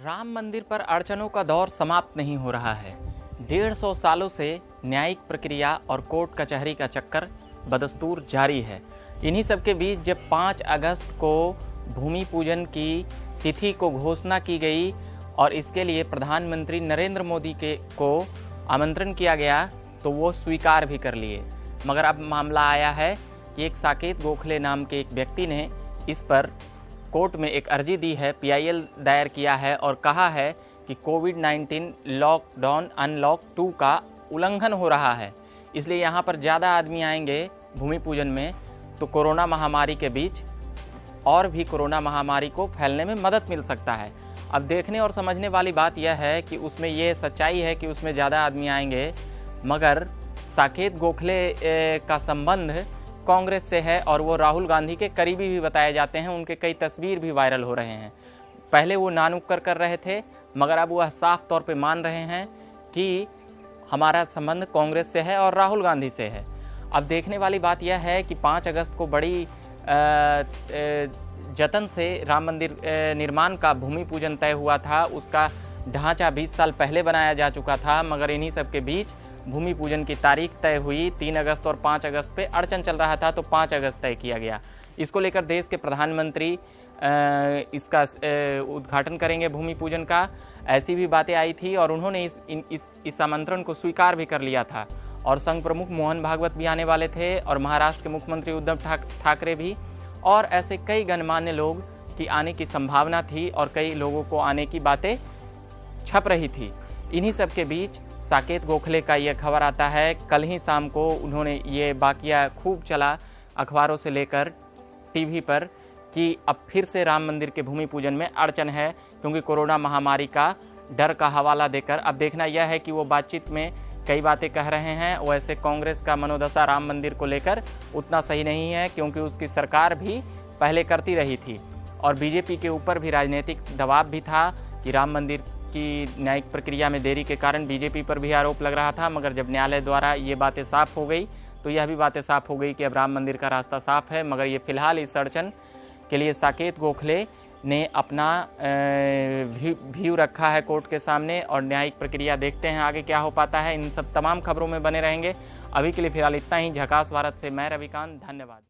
राम मंदिर पर अड़चनों का दौर समाप्त नहीं हो रहा है। 150 सालों से न्यायिक प्रक्रिया और कोर्ट कचहरी का चक्कर बदस्तूर जारी है। इन्हीं सब के बीच जब 5 अगस्त को भूमि पूजन की तिथि को घोषणा की गई और इसके लिए प्रधानमंत्री नरेंद्र मोदी को आमंत्रण किया गया तो वो स्वीकार भी कर लिए। मगर अब मामला आया है कि एक साकेत गोखले नाम के एक व्यक्ति ने इस पर कोर्ट में एक अर्जी दी है, PIL दायर किया है और कहा है कि कोविड-19 लॉकडाउन अनलॉक 2 का उल्लंघन हो रहा है, इसलिए यहाँ पर ज़्यादा आदमी आएंगे भूमि पूजन में तो कोरोना महामारी के बीच और भी कोरोना महामारी को फैलने में मदद मिल सकता है। अब देखने और समझने वाली बात यह है कि उसमें ये सच्चाई है कि उसमें ज़्यादा आदमी आएंगे, मगर साकेत गोखले का संबंध कांग्रेस से है और वो राहुल गांधी के करीबी भी बताए जाते हैं। उनके कई तस्वीर भी वायरल हो रहे हैं। पहले वो नानुक्कर कर रहे थे, मगर अब वह साफ तौर पे मान रहे हैं कि हमारा संबंध कांग्रेस से है और राहुल गांधी से है। अब देखने वाली बात यह है कि 5 अगस्त को बड़ी जतन से राम मंदिर निर्माण का भूमि पूजन तय हुआ था। उसका ढांचा 20 साल पहले बनाया जा चुका था, मगर इन्हीं सब के बीच भूमि पूजन की तारीख तय हुई। 3 अगस्त और 5 अगस्त पे अड़चन चल रहा था तो 5 अगस्त तय किया गया। इसको लेकर देश के प्रधानमंत्री इसका उद्घाटन करेंगे भूमि पूजन का, ऐसी भी बातें आई थी और उन्होंने इस आमंत्रण को स्वीकार भी कर लिया था। और संघ प्रमुख मोहन भागवत भी आने वाले थे और महाराष्ट्र के मुख्यमंत्री उद्धव ठाकरे भी, और ऐसे कई गणमान्य लोग की आने की संभावना थी और कई लोगों को आने की बातें छप रही थी। इन्हीं सब के बीच साकेत गोखले का ये खबर आता है। कल ही शाम को उन्होंने ये वाकया खूब चला अखबारों से लेकर टीवी पर कि अब फिर से राम मंदिर के भूमि पूजन में अड़चन है, क्योंकि कोरोना महामारी का डर का हवाला देकर अब देखना यह है कि वो बातचीत में कई बातें कह रहे हैं। वैसे कांग्रेस का मनोदशा राम मंदिर को लेकर उतना सही नहीं है, क्योंकि उसकी सरकार भी पहले करती रही थी और बीजेपी के ऊपर भी राजनीतिक दबाव भी था कि राम मंदिर की न्यायिक प्रक्रिया में देरी के कारण बीजेपी पर भी आरोप लग रहा था। मगर जब न्यायालय द्वारा ये बातें साफ हो गई तो यह भी बातें साफ हो गई कि अब राम मंदिर का रास्ता साफ है। मगर ये फिलहाल इस अड़चन के लिए साकेत गोखले ने अपना व्यू रखा है कोर्ट के सामने और न्यायिक प्रक्रिया देखते हैं आगे क्या हो पाता है। इन सब तमाम खबरों में बने रहेंगे। अभी के लिए फिलहाल इतना ही। झकास भारत से मैं रविकांत, धन्यवाद।